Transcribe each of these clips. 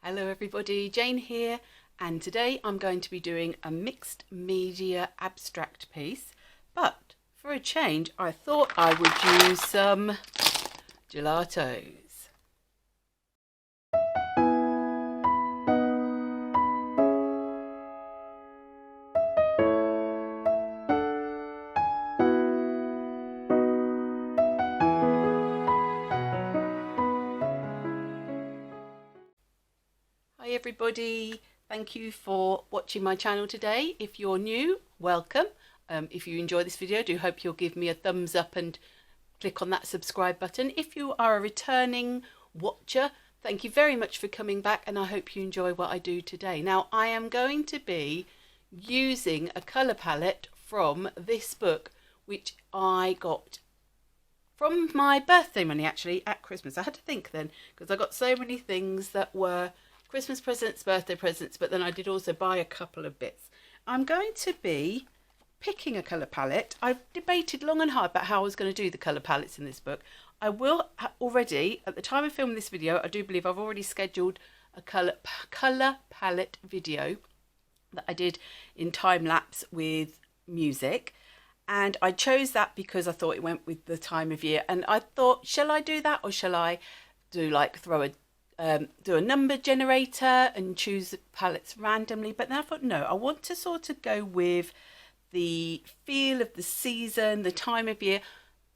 Hello everybody, Jane here, and today I'm going to be doing a mixed media abstract piece, but for a change I thought I would use some gelatos. Hi everybody, thank you for watching my channel today. If you're new, welcome. If you enjoy this video, I do hope you'll give me a thumbs up and click on that subscribe button. If you are a returning watcher, thank you very much for coming back, and I hope you enjoy what I do today. Now, I am going to be using a colour palette from this book, which I got from my birthday money actually at Christmas. I had to think then, because I got so many things that were Christmas presents, birthday presents, but then I did also buy a couple of bits. I'm going to be picking a colour palette. I've debated long and hard about how I was going to do the colour palettes in this book. I will already, at the time of filming this video, I do believe I've already scheduled a colour palette video that I did in time lapse with music. And I chose that because I thought it went with the time of year. And I thought, shall I do that, or shall I do like do a number generator and choose palettes randomly? But then I thought, no, I want to sort of go with the feel of the season, the time of year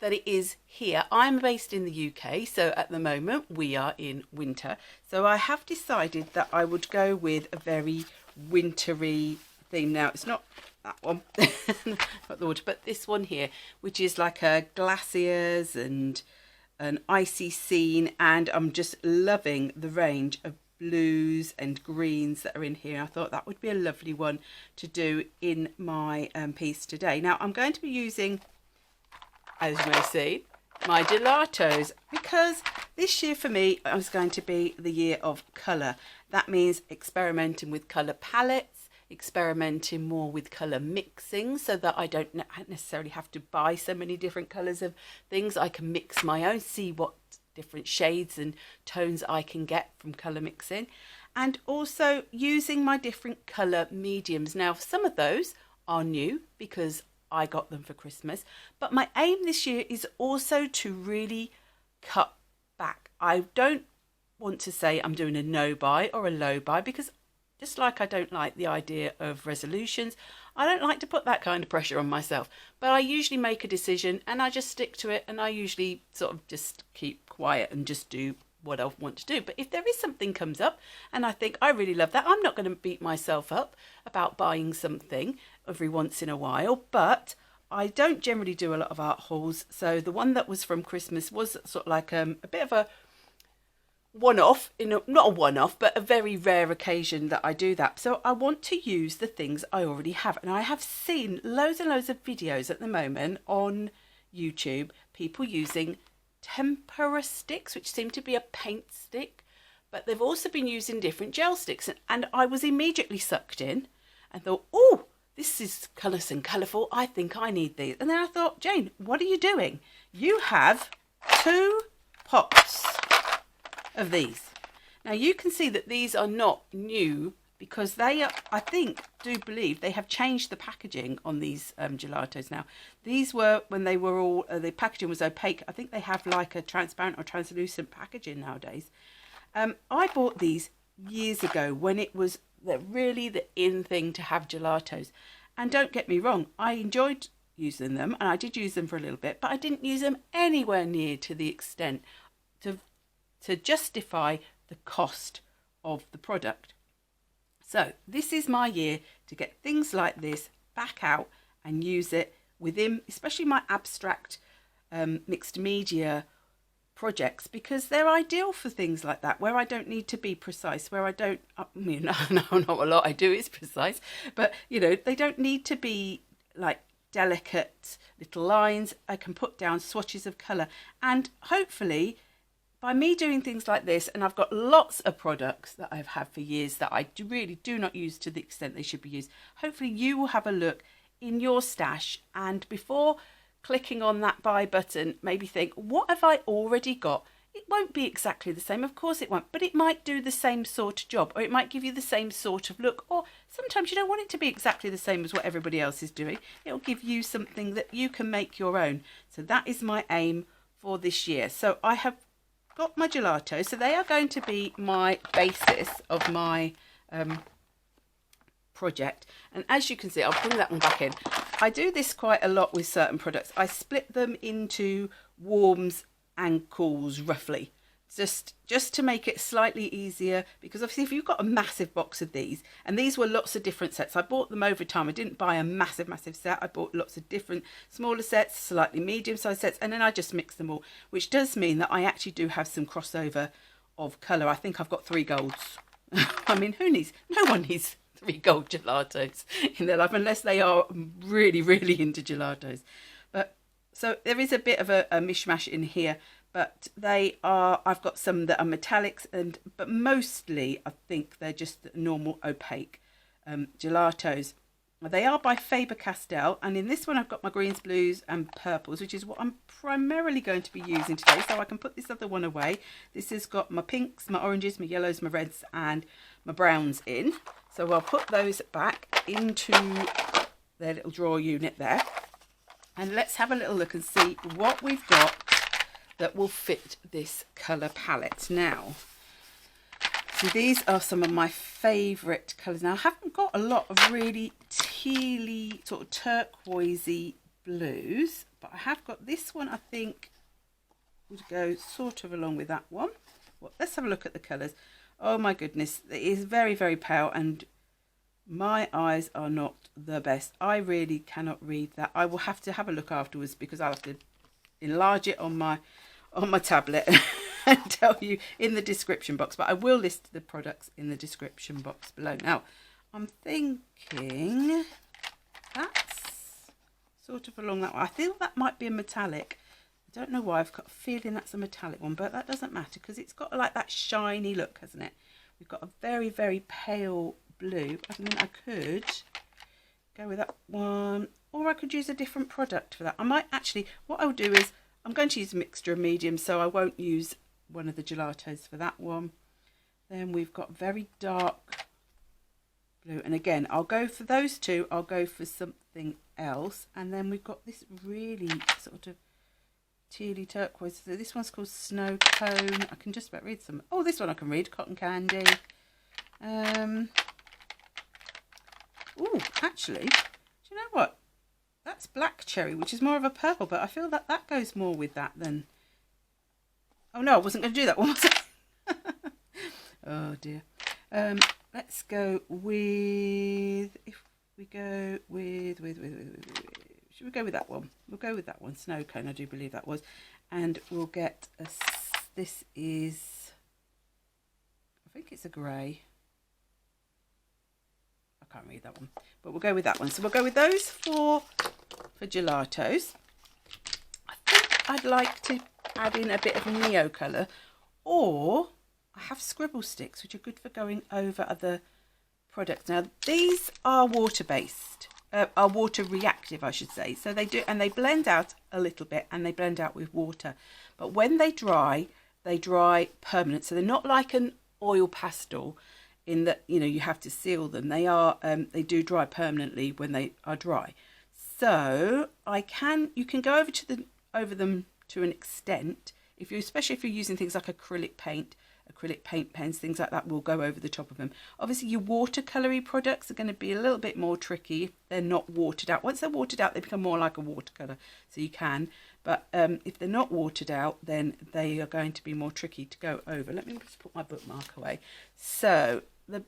that it is here. I'm based in the UK, so at the moment we are in winter. So I have decided that I would go with a very wintry theme. Now, it's not that one, not the water, but this one here, which is like a glaciers and an icy scene, and I'm just loving the range of blues and greens that are in here. I thought that would be a lovely one to do in my piece today. Now, I'm going to be using, as you may see, my gelatos, because this year for me is going to be the year of colour. That means experimenting with colour palettes, experimenting more with colour mixing, so that I don't necessarily have to buy so many different colours of things. I can mix my own, see what different shades and tones I can get from colour mixing, and also using my different colour mediums. Now, some of those are new because I got them for Christmas, but my aim this year is also to really cut back. I don't want to say I'm doing a no buy or a low buy, because just like I don't like the idea of resolutions, I don't like to put that kind of pressure on myself. But I usually make a decision and I just stick to it, and I usually sort of just keep quiet and just do what I want to do. But if there is something comes up and I think I really love that, I'm not going to beat myself up about buying something every once in a while. But I don't generally do a lot of art hauls. So the one that was from Christmas was sort of like a bit of a one-off, not a one-off, but a very rare occasion that I do that. So I want to use the things I already have, and I have seen loads and loads of videos at the moment on YouTube, people using tempera sticks, which seem to be a paint stick, but they've also been using different gel sticks, and I was immediately sucked in and thought, oh, this is colourful and colourful, I think I need these. And then I thought, Jane, what are you doing? You have 2 pots of these. Now you can see that these are not new, because they are, I do believe they have changed the packaging on these gelatos now. These were when they were all the packaging was opaque. I think they have like a transparent or translucent packaging nowadays. I bought these years ago when it was really the in thing to have gelatos, and don't get me wrong, I enjoyed using them, and I did use them for a little bit, but I didn't use them anywhere near to the extent to justify the cost of the product. So this is my year to get things like this back out and use it within, especially my abstract mixed media projects, because they're ideal for things like that, where I don't need to be precise, where I don't, not a lot I do is precise, but they don't need to be like delicate little lines. I can put down swatches of colour, and hopefully by me doing things like this, and I've got lots of products that I've had for years that I really do not use to the extent they should be used. Hopefully you will have a look in your stash, and before clicking on that buy button, maybe think, what have I already got It won't be exactly the same, of course it won't, but it might do the same sort of job, or it might give you the same sort of look, or sometimes you don't want it to be exactly the same as what everybody else is doing. It'll give you something that you can make your own. So that is my aim for this year. So I have got my gelato, so they are going to be my basis of my project. And as you can see, I'll bring that one back in. I do this quite a lot with certain products. I split them into warms and cools roughly, just to make it slightly easier, because obviously if you've got a massive box of these, and these were lots of different sets, I bought them over time. I didn't buy a massive set. I bought lots of different smaller sets, slightly medium-sized sets, and then I just mixed them all, which does mean that I actually do have some crossover of colour. I think I've got 3 golds. I mean, no one needs 3 gold gelatos in their life unless they are really, really into gelatos. But so there is a bit of a mishmash in here, but I've got some that are metallics, but mostly I think they're just normal opaque gelatos. They are by Faber Castell, and in this one I've got my greens, blues and purples, which is what I'm primarily going to be using today, so I can put this other one away. This has got my pinks, my oranges, my yellows, my reds and my browns in. So I'll put those back into their little drawer unit there. And let's have a little look and see what we've got that will fit this colour palette. Now, so these are some of my favourite colours. Now, I haven't got a lot of really tealy, sort of turquoisey blues, but I have got this one, I think, would go sort of along with that one. Well, let's have a look at the colours. Oh my goodness, it is very, very pale, and my eyes are not the best. I really cannot read that. I will have to have a look afterwards, because I'll have to enlarge it on my tablet and tell you in the description box. But I will list the products in the description box below. Now, I'm thinking that's sort of along that one. I feel that might be a metallic. I don't know why. I've got a feeling that's a metallic one, but that doesn't matter because it's got like that shiny look, hasn't it? We've got a very, very pale blue. I mean, I could go with that one, or I could use a different product for that. I might actually, what I'll do is, I'm going to use a mixture of medium, so I won't use one of the gelatos for that one. Then we've got very dark blue, and again, I'll go for those two. I'll go for something else, and then we've got this really sort of tealy turquoise. So this one's called Snow Cone. I can just about read some. Oh, this one I can read. Cotton Candy. Oh, actually, do you know what? That's Black Cherry, which is more of a purple, but I feel that that goes more with that than... Oh no, I wasn't going to do that one, was I? Oh dear. Let's go with... If we go with... Should we go with that one? We'll go with that one. Snow Cone, I do believe that was. And we'll get a... This is... I think it's a grey. I can't read that one, but we'll go with that one. So we'll go with those for gelatos. I think I'd like to add in a bit of neo colour, or I have Scribble sticks, which are good for going over other products. Now these are water based, are water reactive, I should say. So they do, and they blend out a little bit, and they blend out with water. But when they dry permanent. So they're not like an oil pastel, in that, you know, you have to seal them. They are they do dry permanently when they are dry. So you can go over them to an extent, especially if you're using things like acrylic paint pens, things like that will go over the top of them. Obviously your watercolory products are going to be a little bit more tricky if they're not watered out. Once they're watered out, they become more like a watercolour, so you can, but if they're not watered out, then they are going to be more tricky to go over. Let me just put my bookmark away. So the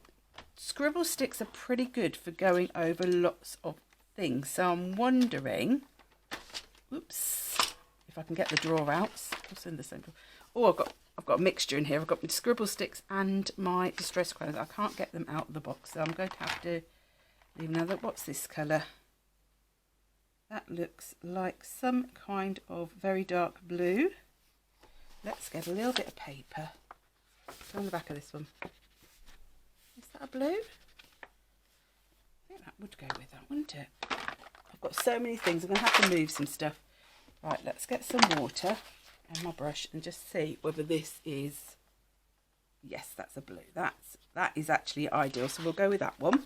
Scribble sticks are pretty good for going over lots of things. So I'm wondering, oops, if I can get the drawer out. What's in the centre? Oh, I've got a mixture in here. I've got my Scribble sticks and my distress crayons. I can't get them out of the box, so I'm going to have to leave. Now, what's this colour? That looks like some kind of very dark blue. Let's get a little bit of paper. On the back of this one. Is that a blue? I think that would go with that, wouldn't it? I've got so many things. I'm going to have to move some stuff. Right, let's get some water. and my brush and just see whether this is, yes, that's a blue. That is actually ideal. So we'll go with that one.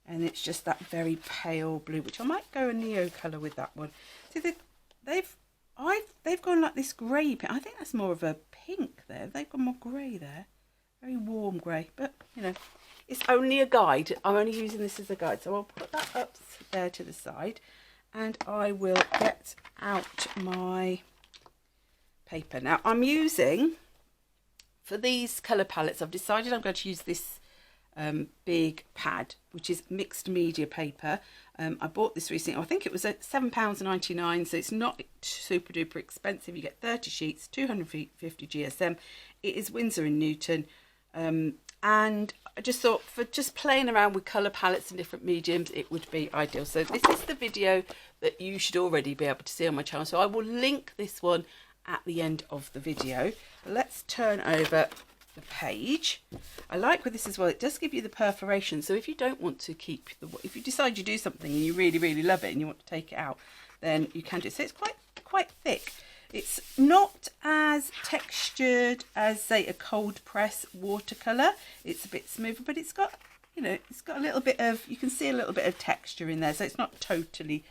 And it's just that very pale blue, which I might go a neo colour with that one. See, they've gone like this grey pink. I think that's more of a pink there. They've gone more grey there. Very warm grey. But, you know, it's only a guide. I'm only using this as a guide. So I'll put that up there to the side. And I will get out my paper. Now, I'm using, for these colour palettes, I've decided I'm going to use this big pad, which is mixed media paper. I bought this recently. I think it was at £7.99, so it's not super duper expensive. You get 30 sheets, 250 GSM. It is Winsor and Newton, and I just thought for just playing around with colour palettes and different mediums, it would be ideal. So this is the video that you should already be able to see on my channel, so I will link this one at the end of the video. Let's turn over the page. I like with this as well, it does give you the perforation, so if you don't want to keep if you decide you do something and you really love it and you want to take it out, then you can do it. So it's quite thick. It's not as textured as, say, a cold press watercolor. It's a bit smoother, but it's got, you know, it's got a little bit of, you can see a little bit of texture in there, so it's not totally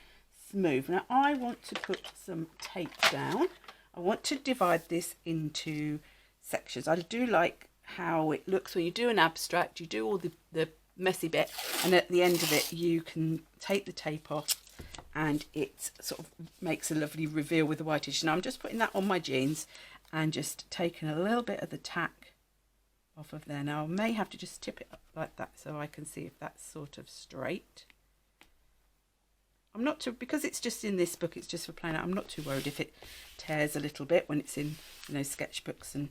smooth. Now I want to put some tape down. I want to divide this into sections. I do like how it looks when you do an abstract. You do all the messy bit, and at the end of it you can take the tape off and it sort of makes a lovely reveal with the whitish. Now I'm just putting that on my jeans and just taking a little bit of the tack off of there. Now I may have to just tip it up like that so I can see if that's sort of straight. I'm not too, because it's just in this book, it's just for playing out, I'm not too worried if it tears a little bit when it's in, you know, sketchbooks and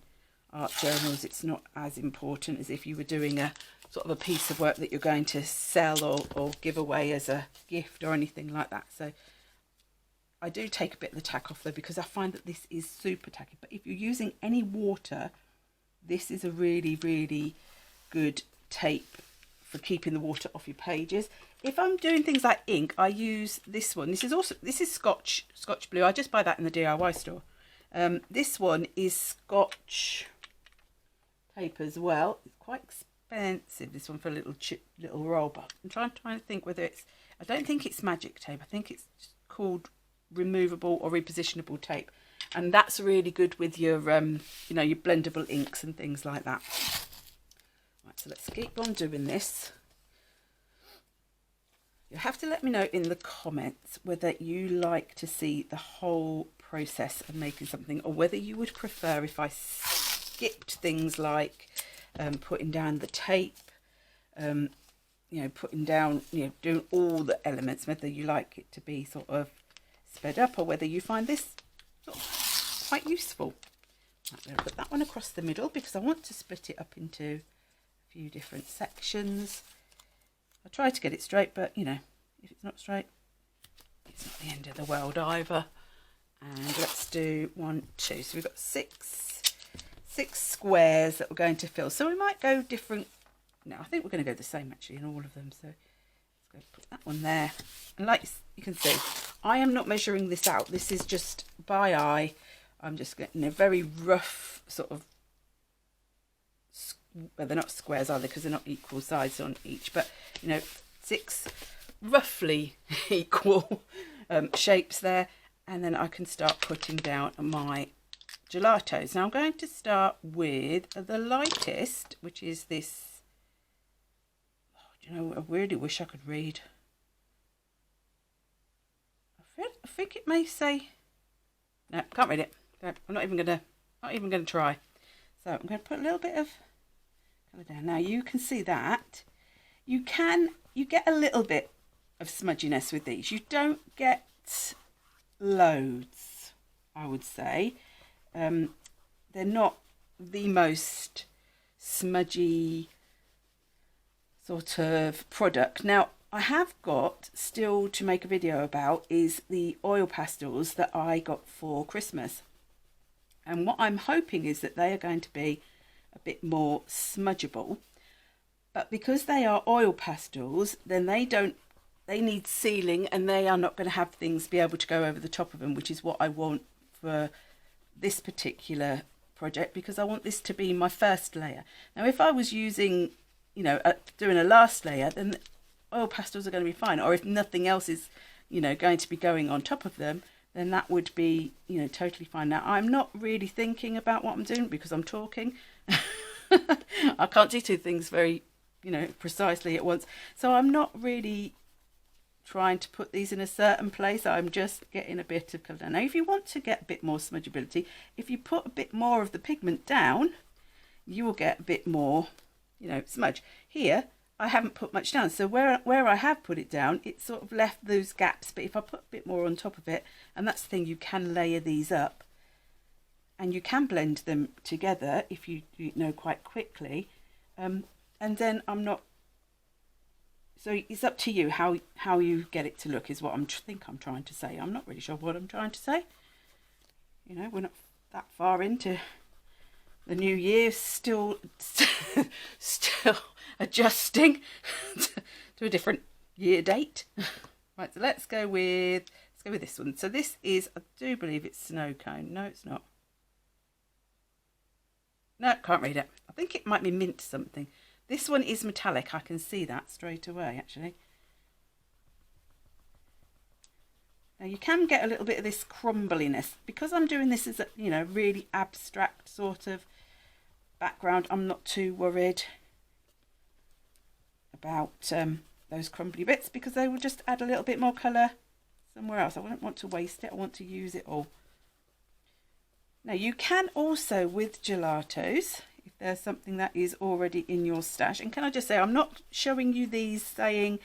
art journals. It's not as important as if you were doing a sort of a piece of work that you're going to sell or give away as a gift or anything like that. So I do take a bit of the tack off though, because I find that this is super tacky. But if you're using any water, this is a really good tape for keeping the water off your pages. If I'm doing things like ink, I use this one. This is Scotch Blue. I just buy that in the DIY store. This one is Scotch paper as well. It's quite expensive, this one, for a little roll, but I'm trying to think whether it's, I don't think it's magic tape. I think it's called removable or repositionable tape, and that's really good with your you know, your blendable inks and things like that. Right, so let's keep on doing this. You'll have to let me know in the comments whether you like to see the whole process of making something, or whether you would prefer if I skipped things like putting down the tape, you know, putting down, you know, doing all the elements, whether you like it to be sort of sped up, or whether you find this sort of quite useful. Right, I'm going to put that one across the middle because I want to split it up into a few different sections. I try to get it straight, but you know, if it's not straight, it's not the end of the world either. And let's do 1, 2. So we've got six squares that we're going to fill. So we might go different. No, I think we're going to go the same actually in all of them. So let's go put that one there. And like you can see, I am not measuring this out. This is just by eye. I'm just getting a very rough sort of, well, they're not squares either because they're not equal size on each, but you know, 6 roughly equal shapes there, and then I can start putting down my gelatos. Now I'm going to start with the lightest, which is this. Oh, do you know, I really wish I could read. I think it may say, no, can't read it. I'm not even gonna try. So I'm going to put a little bit of colour down. Now you can see that you get a little bit of smudginess with these. You don't get loads, I would say. They're not the most smudgy sort of product. Now I have got still to make a video about is the oil pastels that I got for Christmas, and what I'm hoping is that they are going to be a bit more smudgeable, but because they are oil pastels, then they need sealing, and they are not going to have things be able to go over the top of them, which is what I want for this particular project because I want this to be my first layer. Now if I was using, you know, doing a last layer, then oil pastels are going to be fine, or if nothing else is, you know, going to be going on top of them, then that would be, you know, totally fine. Now I'm not really thinking about what I'm doing because I'm talking. I can't do two things very, you know, precisely at once, so I'm not really trying to put these in a certain place. I'm just getting a bit of colour. Now if you want to get a bit more smudgeability, if you put a bit more of the pigment down, you will get a bit more, you know, smudge. Here I haven't put much down, so where I have put it down, it sort of left those gaps. But if I put a bit more on top of it, and that's the thing, you can layer these up and you can blend them together if you know quite quickly, and then I'm not, so it's up to you how you get it to look, is what I think I'm trying to say. I'm not really sure what I'm trying to say. You know, we're not that far into the new year, still adjusting to a different year date. Right, so let's go with this one. So this is, I do believe it's snow cone. No, it's not. No, can't read it. I think it might be mint something. This one is metallic. I can see that straight away, actually. Now you can get a little bit of this crumbliness because I'm doing this as a, you know, really abstract sort of background. I'm not too worried about those crumbly bits because they will just add a little bit more colour somewhere else. I wouldn't want to waste it. I want to use it all. Now you can also, with gelatos, if there's something that is already in your stash, and can I just say, I'm not showing you these saying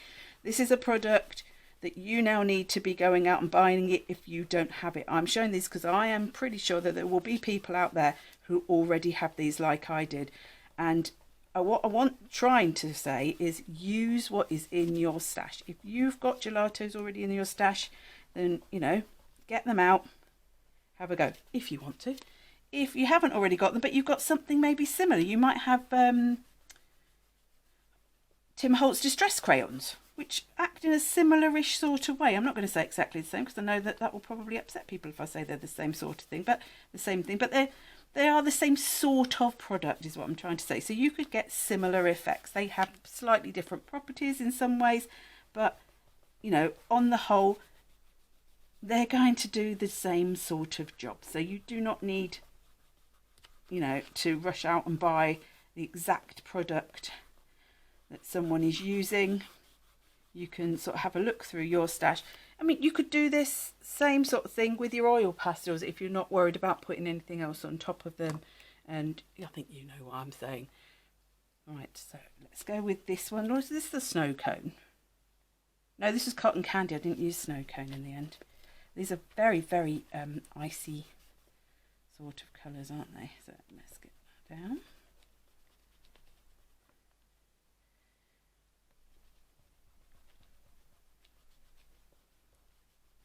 this is a product that you now need to be going out and buying it if you don't have it. I'm showing these because I am pretty sure that there will be people out there who already have these like I did. And what I want trying to say is use what is in your stash. If you've got gelatos already in your stash, then, you know, get them out, have a go if you want to. If you haven't already got them, but you've got something maybe similar, you might have Tim Holtz Distress Crayons, which act in a similar-ish sort of way. I'm not going to say exactly the same because I know that that will probably upset people if I say they're the same sort of thing, but the same thing. But they are the same sort of product is what I'm trying to say. So you could get similar effects. They have slightly different properties in some ways, but, you know, on the whole, they're going to do the same sort of job. So you do not need, you know, to rush out and buy the exact product that someone is using. You can sort of have a look through your stash. I mean, you could do this same sort of thing with your oil pastels if you're not worried about putting anything else on top of them. And I think you know what I'm saying. All right, so let's go with this one. Or is this the snow cone? No, this is cotton candy. I didn't use snow cone in the end. These are very, very icy sort of colours, aren't they? So let's get that down.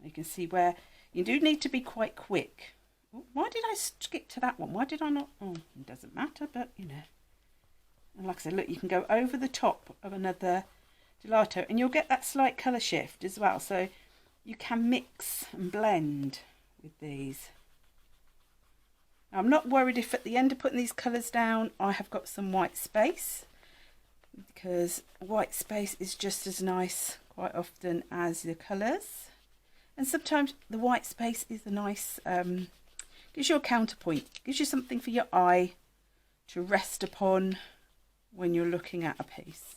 You can see where you do need to be quite quick. Why did I skip to that one? Why did I not? Oh, it doesn't matter, but you know. And like I said, look, you can go over the top of another gelato and you'll get that slight colour shift as well. So you can mix and blend with these. Now, I'm not worried if at the end of putting these colours down, I have got some white space, because white space is just as nice quite often as the colours. And sometimes the white space is a nice, gives you a counterpoint, gives you something for your eye to rest upon when you're looking at a piece.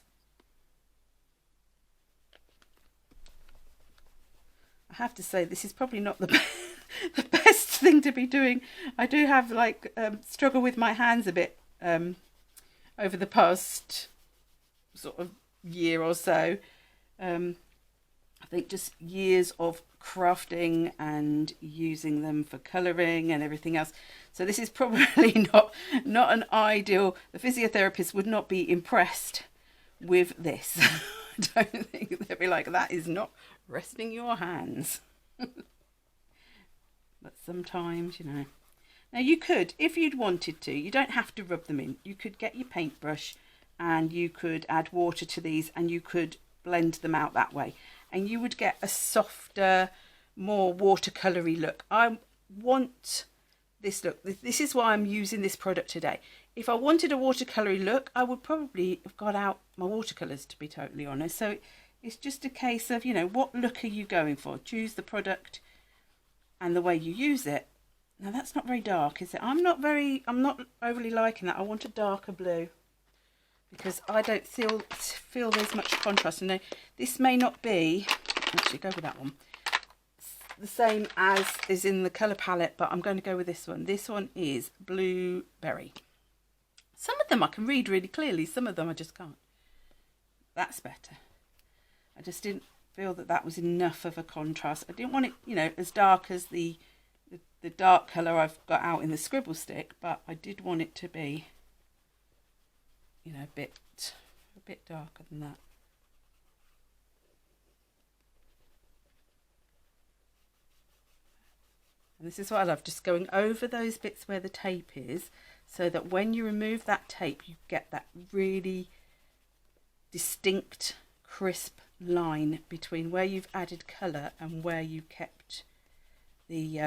I have to say, this is probably not the best thing to be doing. I do have like struggle with my hands a bit over the past sort of year or so. I think just years of crafting and using them for colouring and everything else. So this is probably not an ideal. The physiotherapist would not be impressed with this. I don't think they'd be like, that is not resting your hands. But sometimes, you know. Now you could, if you'd wanted to, you don't have to rub them in. You could get your paintbrush and you could add water to these and you could blend them out that way. And you would get a softer, more watercolory look. I want this look. This is why I'm using this product today. If I wanted a watercolory look, I would probably have got out my watercolours, to be totally honest. So it's just a case of, you know, what look are you going for? Choose the product and the way you use it. Now that's not very dark, is it? I'm not overly liking that. I want a darker blue because I don't feel there's much contrast. And this may not be, actually go with that one, the same as is in the colour palette, but I'm going to go with this one. This one is Blueberry. Some of them I can read really clearly, some of them I just can't. That's better. I just didn't feel that that was enough of a contrast. I didn't want it, you know, as dark as the dark colour I've got out in the Scribble stick, but I did want it to be, you know, a bit darker than that. And this is what I love, just going over those bits where the tape is, so that when you remove that tape, you get that really distinct, crisp line between where you've added colour and where you've kept the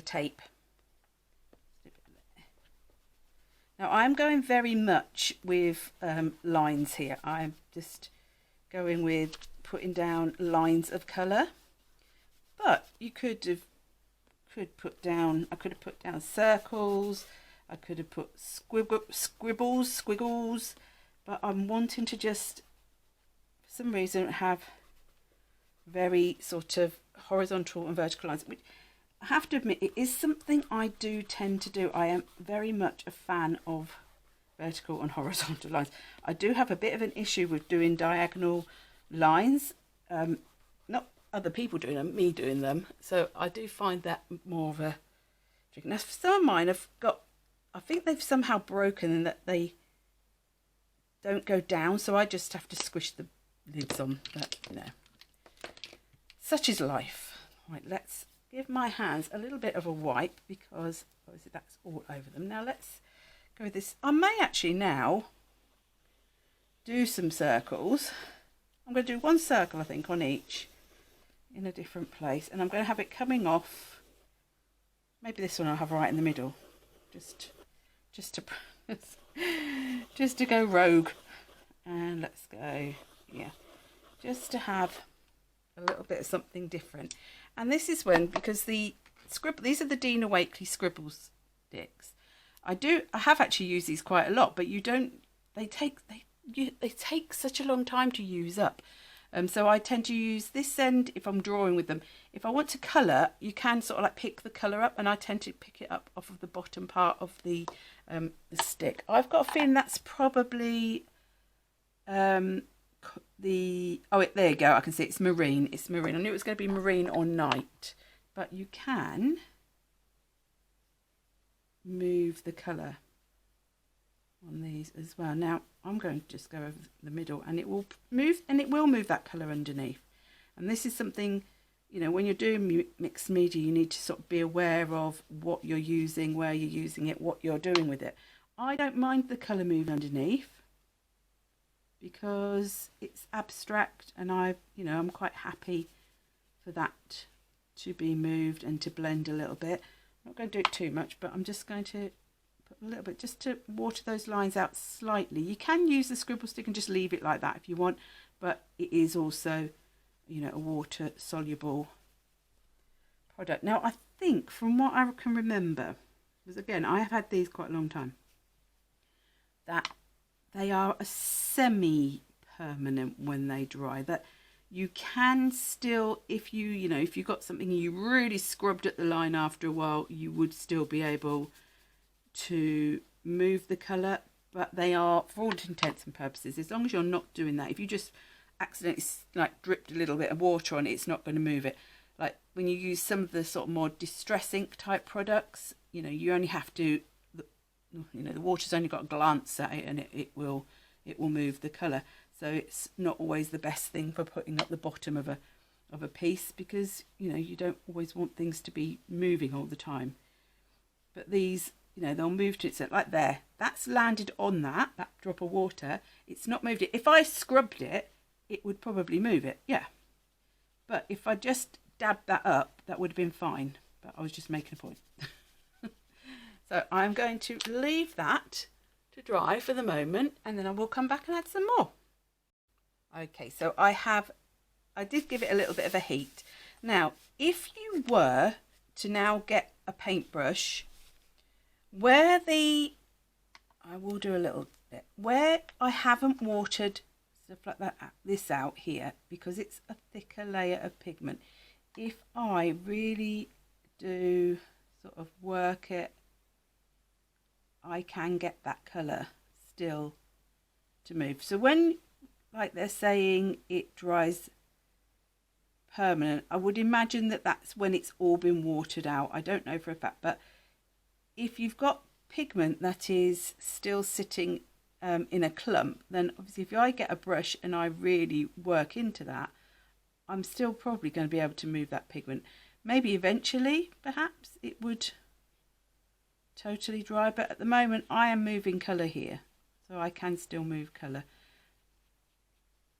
tape. Now I'm going very much with lines here. I'm just going with putting down lines of colour, but you could have put down, I could have put down circles, I could have put squiggles, but I'm wanting to just, for some reason, have very sort of horizontal and vertical lines, which I have to admit, it is something I do tend to do. I am very much a fan of vertical and horizontal lines. I do have a bit of an issue with doing diagonal lines, not other people doing them, me doing them. So I do find that more of a trick. Now some of mine have got, I think they've somehow broken in that they don't go down, so I just have to squish the lids on, but you know, such is life. Right, let's give my hands a little bit of a wipe because obviously that's all over them. Now let's go with this. I may actually now do some circles. I'm going to do one circle, I think, on each in a different place, and I'm going to have it coming off. Maybe this one I'll have right in the middle, just to go rogue. And let's go, yeah, just to have a little bit of something different. And this is when, because the Scribble, these are the Dina Wakley Scribble sticks. I have actually used these quite a lot, but you don't, they take such a long time to use up. So I tend to use this end if I'm drawing with them. If I want to colour, you can sort of like pick the colour up, and I tend to pick it up off of the bottom part of the stick. I've got a feeling that's probably there you go, I can see it's marine. It's marine. I knew it was going to be marine or night, but you can move the colour on these as well. Now I'm going to just go over the middle, and it will move, that colour underneath. And this is something, you know, when you're doing mixed media, you need to sort of be aware of what you're using, where you're using it, what you're doing with it. I don't mind the colour moving underneath because it's abstract, and I'm quite happy for that to be moved and to blend a little bit. I'm not going to do it too much, but I'm just going to put a little bit just to water those lines out slightly. You can use the Scribble stick and just leave it like that if you want, but it is also, you know, a water soluble product. Now I think, from what I can remember, because again I have had these quite a long time, that they are a semi-permanent when they dry, that you can still, if you got something and you really scrubbed at the line after a while, you would still be able to move the colour, but they are, for all intents and purposes, as long as you're not doing that, if you just accidentally like dripped a little bit of water on it, it's not going to move it. Like when you use some of the sort of more distress ink type products, you know, you only have to, the water's only got a glance at it, and it will move the colour. So it's not always the best thing for putting up the bottom of a piece, because, you know, you don't always want things to be moving all the time. But these, you know, they'll move to it. So like there, that's landed on that drop of water. It's not moved it. If I scrubbed it, it would probably move it, yeah. But if I just dabbed that up, that would have been fine, but I was just making a point. So I'm going to leave that to dry for the moment, and then I will come back and add some more. Okay, so I did give it a little bit of a heat. Now, if you were to now get a paintbrush, I will do a little bit, where I haven't watered stuff like that, this out here, because it's a thicker layer of pigment, if I really do sort of work it, I can get that colour still to move. So when, like they're saying, it dries permanent, I would imagine that that's when it's all been watered out. I don't know for a fact, but if you've got pigment that is still sitting in a clump, then obviously if I get a brush and I really work into that, I'm still probably going to be able to move that pigment. Maybe eventually, perhaps, it would totally dry, but at the moment I am moving colour here, so I can still move colour.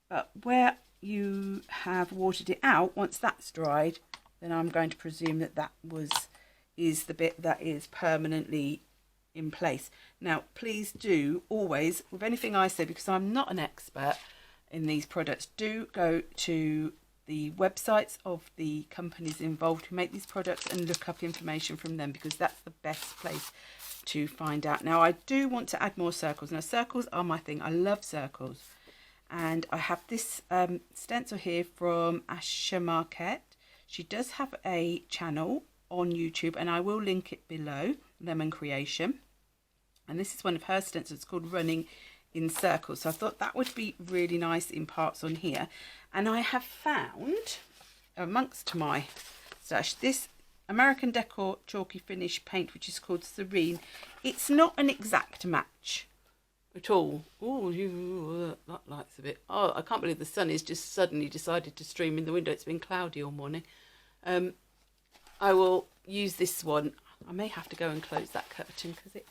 But where you have watered it out, once that's dried, then I'm going to presume that is the bit that is permanently in place. Now, please do always, with anything I say, because I'm not an expert in these products, do go to the websites of the companies involved who make these products and look up information from them, because that's the best place to find out. Now, I do want to add more circles. Now, circles are my thing. I love circles. And I have this stencil here from Marquet. She does have a channel on YouTube, and I will link it below, Lemon Creation. And this is one of her stencils called Running in Circles. So I thought that would be really nice in parts on here. And I have found, amongst my stash, this American Decor Chalky Finish paint, which is called Serene. It's not an exact match at all. Oh, that light's a bit. Oh, I can't believe the sun is just suddenly decided to stream in the window. It's been cloudy all morning. I will use this one. I may have to go and close that curtain because it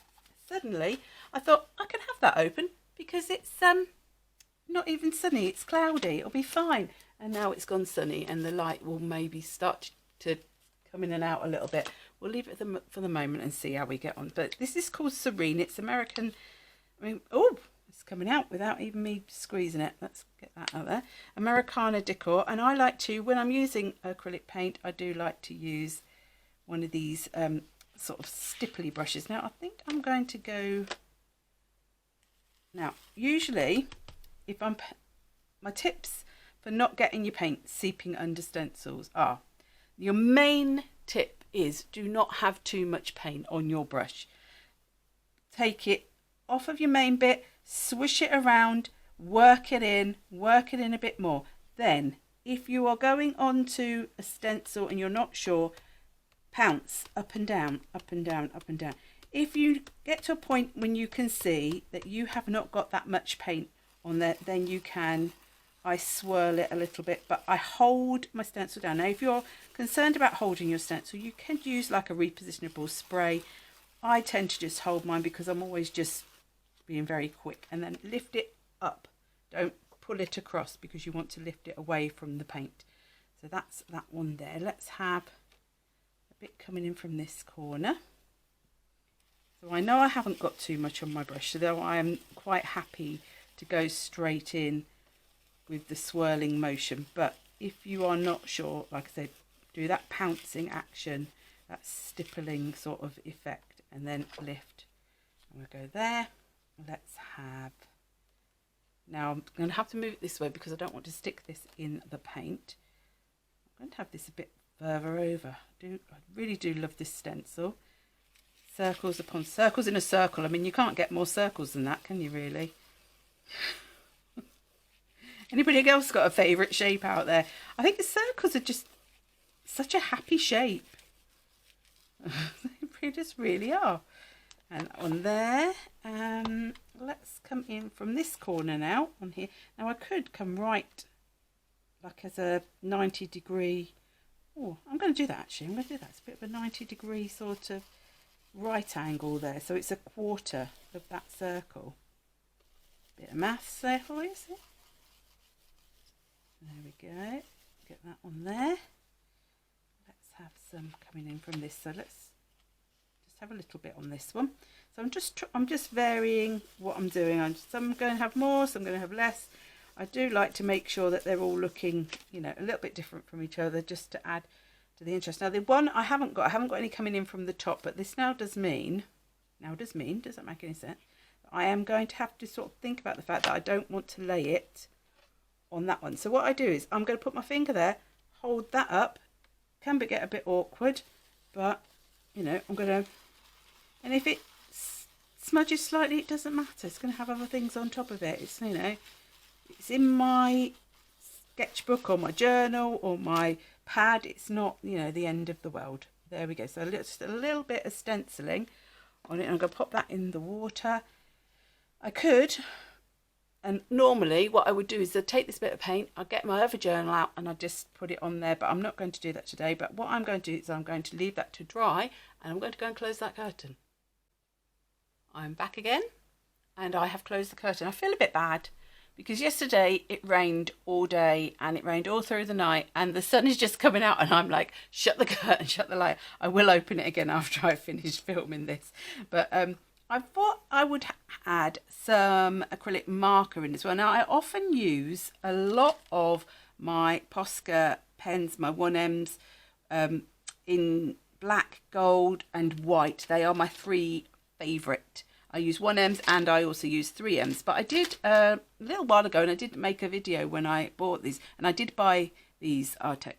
suddenly, I thought I can have that open because it's not even sunny. It's cloudy. It'll be fine. And now it's gone sunny, and the light will maybe start to come in and out a little bit. We'll leave it for the moment and see how we get on. But this is called Serene. It's American. Oh, it's coming out without even me squeezing it. Let's get that out there. Americana Decor. And I like to, when I'm using acrylic paint, I do like to use one of these sort of stipply brushes. Now, I think I'm going to go... Now, usually, if my tips for not getting your paint seeping under stencils are, your main tip is do not have too much paint on your brush. Take it off of your main bit, swish it around, work it in a bit more. Then, if you are going onto a stencil and you're not sure, pounce up and down, up and down, up and down. If you get to a point when you can see that you have not got that much paint on there, then you can, I swirl it a little bit, but I hold my stencil down. Now, if you're concerned about holding your stencil, you can use like a repositionable spray. I tend to just hold mine because I'm always just being very quick, and then lift it up. Don't pull it across because you want to lift it away from the paint. So that's that one there. Let's have a bit coming in from this corner. So I know I haven't got too much on my brush, so I am quite happy to go straight in with the swirling motion. But if you are not sure, like I said, do that pouncing action, that stippling sort of effect, and then lift. And we'll go there. Let's have, now I'm going to have to move it this way because I don't want to stick this in the paint. I'm going to have this a bit further over. I really do love this stencil. Circles upon circles in a circle. I mean, you can't get more circles than that, can you really? Anybody else got a favourite shape out there? I think the circles are just such a happy shape. They just really are. And on there, let's come in from this corner now, on here. Now I could come right, like as a 90-degree, oh, I'm going to do that actually, I'm going to do that. It's a bit of a 90-degree sort of right angle there, so it's a quarter of that circle. Bit of maths there for you, see? There we go, get that on there. Let's have some coming in from this. So let's just have a little bit on this one. So I'm just varying what I'm doing. Some going to have more, some going to have less. I do like to make sure that they're all looking, you know, a little bit different from each other, just to add to the interest. Now the one I haven't got any coming in from the top, but this does mean, does that make any sense? I am going to have to sort of think about the fact that I don't want to lay it on that one. So what I do is I'm going to put my finger there, hold that up. Can get a bit awkward, but you know, I'm going to, and if it smudges slightly, it doesn't matter. It's going to have other things on top of it. It's, you know, it's in my sketchbook or my journal or my pad. It's not, you know, the end of the world. There we go. So just a little bit of stenciling on it. I'm going to pop that in the water. I could, and normally what I would do is I'd take this bit of paint, I'd get my other journal out and I'd just put it on there, but I'm not going to do that today. But what I'm going to do is I'm going to leave that to dry, and I'm going to go and close that curtain. I'm back again, and I have closed the curtain. I feel a bit bad because yesterday it rained all day and it rained all through the night, and the sun is just coming out and I'm like, shut the curtain, shut the light. I will open it again after I've finished filming this. But I thought I would add some acrylic marker in as well. Now I often use a lot of my Posca pens, my 1Ms, in black, gold and white. They are my 3 favourite. I use 1Ms and I also use 3Ms, but I did a little while ago, and I did make a video when I bought these, and I did buy these Artxx,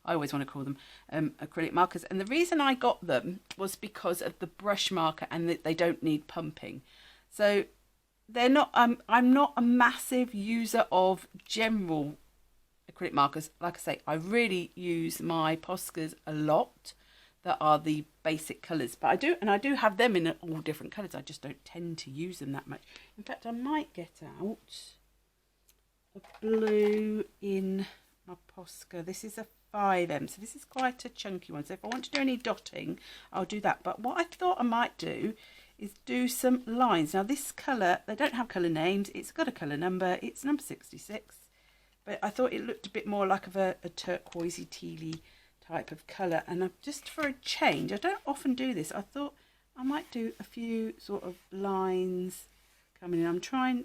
I always want to call them acrylic markers, and the reason I got them was because of the brush marker and that they don't need pumping. So they're not, I'm not a massive user of general acrylic markers. Like I say, I really use my Poscas a lot, that are the basic colours, but I do have them in all different colours. I just don't tend to use them that much. In fact, I might get out a blue in my Posca. This is a 5M, so this is quite a chunky one. So if I want to do any dotting, I'll do that. But what I thought I might do is do some lines. Now this colour, they don't have colour names. It's got a colour number. It's number 66. But I thought it looked a bit more like a turquoisey, tealy type of colour, and just for a change, I don't often do this, I thought I might do a few sort of lines coming in. I'm trying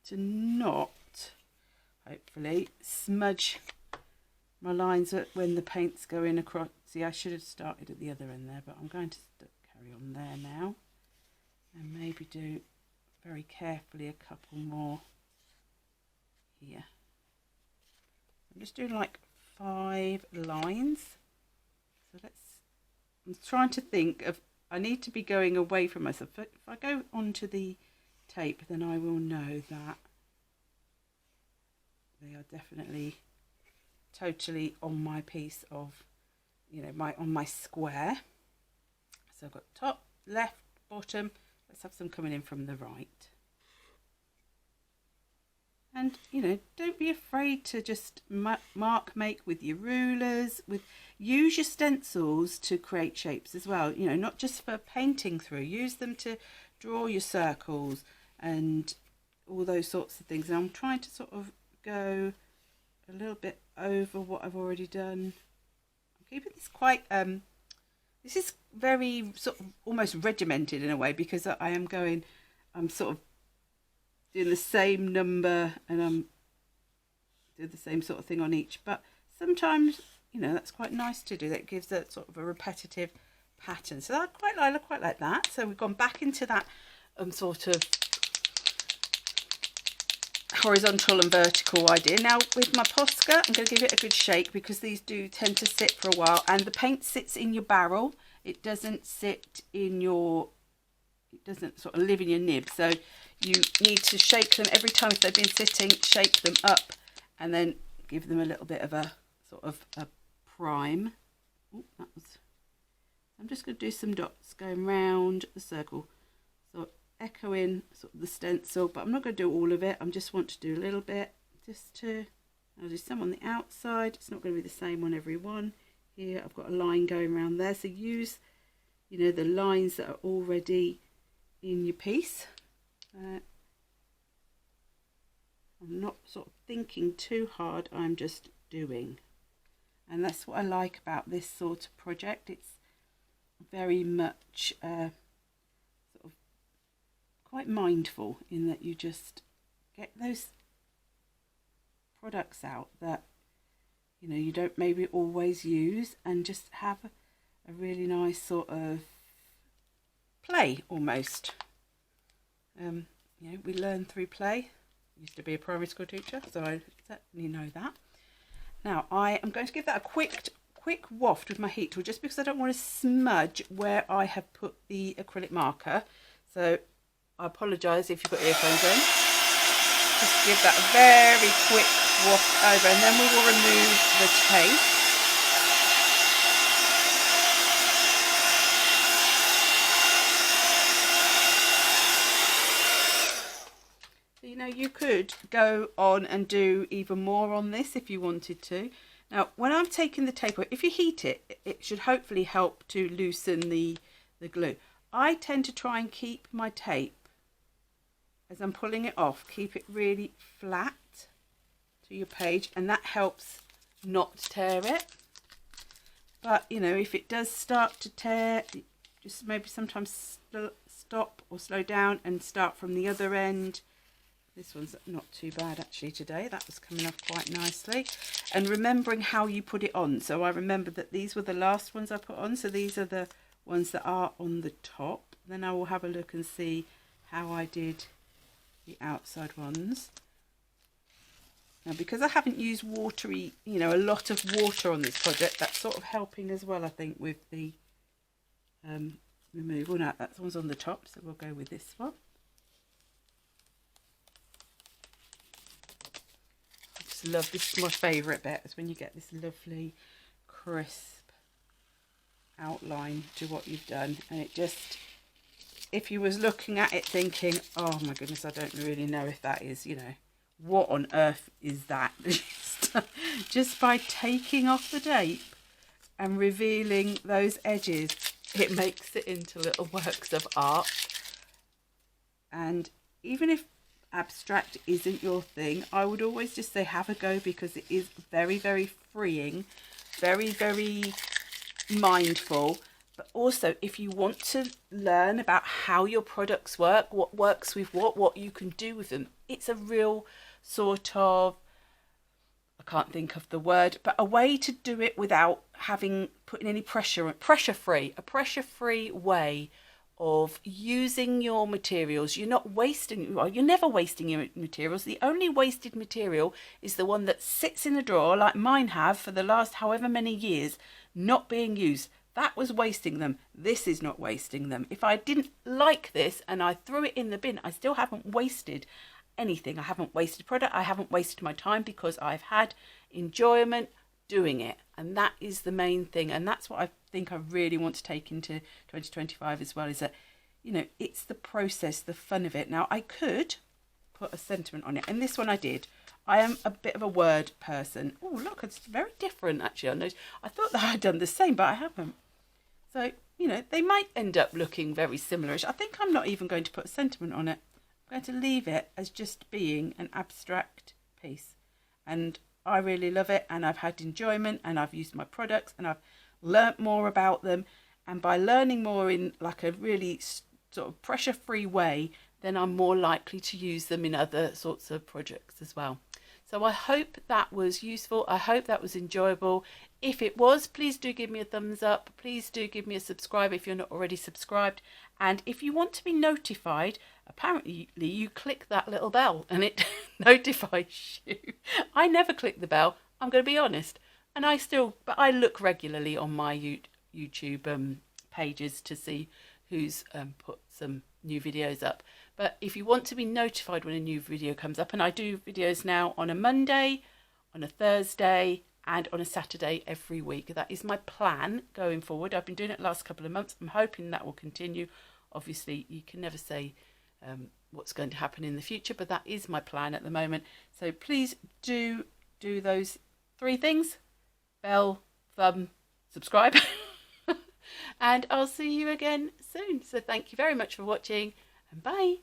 to not, hopefully, smudge my lines when the paint's going across. See, I should have started at the other end there, but I'm going to carry on there now, and maybe do very carefully a couple more here. I'm just doing like 5 lines. So I'm trying to think of, I need to be going away from myself. If I go onto the tape, then I will know that they are definitely totally on my piece of, you know, on my square. So I've got top, left, bottom. Let's have some coming in from the right. And, you know, don't be afraid to just make with your rulers. Use your stencils to create shapes as well. You know, not just for painting through. Use them to draw your circles and all those sorts of things. And I'm trying to sort of go a little bit over what I've already done. I'm keeping this quite, this is very sort of almost regimented in a way, because I'm sort of doing the same number, and I'm doing the same sort of thing on each. But sometimes, you know, that's quite nice to do. That gives a sort of a repetitive pattern. So I quite like that. So we've gone back into that sort of horizontal and vertical idea. Now with my Posca, I'm going to give it a good shake, because these do tend to sit for a while, and the paint sits in your barrel. It doesn't sit in your, it doesn't sort of live in your nib. So you need to shake them every time. If they've been sitting, shake them up and then give them a little bit of a sort of a prime. Oh, I'm just going to do some dots going round the circle, so echoing sort of the stencil, but I'm not going to do all of it. I just want to do a little bit, I'll do some on the outside. It's not going to be the same on every one. Here I've got a line going around there, so use, you know, the lines that are already in your piece. I'm not sort of thinking too hard, I'm just doing. And that's what I like about this sort of project. It's very much sort of quite mindful in that you just get those products out that you don't maybe always use, and just have a really nice sort of play almost. We learn through play. Used to be a primary school teacher, so I certainly know that. Now I am going to give that a quick waft with my heat tool, just because I don't want to smudge where I have put the acrylic marker. So I apologise if you've got earphones in. Just give that a very quick waft over, and then we will remove the tape. You could go on and do even more on this if you wanted to. Now, when I'm taking the tape away, if you heat it, it should hopefully help to loosen the glue. I tend to try and keep my tape, as I'm pulling it off, keep it really flat to your page, and that helps not tear it. But, if it does start to tear, just maybe sometimes stop or slow down and start from the other end. This one's not too bad actually today. That was coming off quite nicely. And remembering how you put it on. So I remember that these were the last ones I put on. So these are the ones that are on the top. Then I will have a look and see how I did the outside ones. Now, because I haven't used watery, a lot of water on this project, that's sort of helping as well, I think, with the removal. Now, that one's on the top, so we'll go with this one. Love this. Is my favourite bit, is when you get this lovely crisp outline to what you've done, and it just, if you was looking at it thinking, oh my goodness, I don't really know if that is, what on earth is that? Just by taking off the tape and revealing those edges, it makes it into little works of art. And even if abstract isn't your thing, I would always just say have a go, because it is very, very freeing, very, very mindful. But also, if you want to learn about how your products work, what works with what you can do with them, it's a real sort of, I can't think of the word, but a way to do it without putting any pressure, a pressure-free way of using your materials. You're never wasting your materials. The only wasted material is the one that sits in a drawer, like mine have for the last however many years, not being used. That was wasting them. This is not wasting them. If I didn't like this and I threw it in the bin, I still haven't wasted anything. I haven't wasted product. I haven't wasted my time, because I've had enjoyment doing it, and that is the main thing. And that's what I think I really want to take into 2025 as well, is that it's the process, the fun of it. Now, I could put a sentiment on it, and this one I did. I am a bit of a word person. Oh look, it's very different actually. I thought that I'd done the same, but I haven't. So they might end up looking very similarish. I think I'm not even going to put a sentiment on it. I'm going to leave it as just being an abstract piece, and I really love it, and I've had enjoyment, and I've used my products, and I've learnt more about them. And by learning more in like a really sort of pressure-free way, then I'm more likely to use them in other sorts of projects as well. So I hope that was useful. I hope that was enjoyable. If it was, please do give me a thumbs up. Please do give me a subscribe if you're not already subscribed. And if you want to be notified, apparently you click that little bell and it notifies you. I never click the bell, I'm going to be honest. And but I look regularly on my YouTube pages to see who's put some new videos up. But if you want to be notified when a new video comes up, and I do videos now on a Monday, on a Thursday, and on a Saturday every week. That is my plan going forward. I've been doing it the last couple of months. I'm hoping that will continue. Obviously, you can never say what's going to happen in the future, but that is my plan at the moment. So please do those 3 things: bell, thumb, subscribe. And I'll see you again soon. So thank you very much for watching, and bye.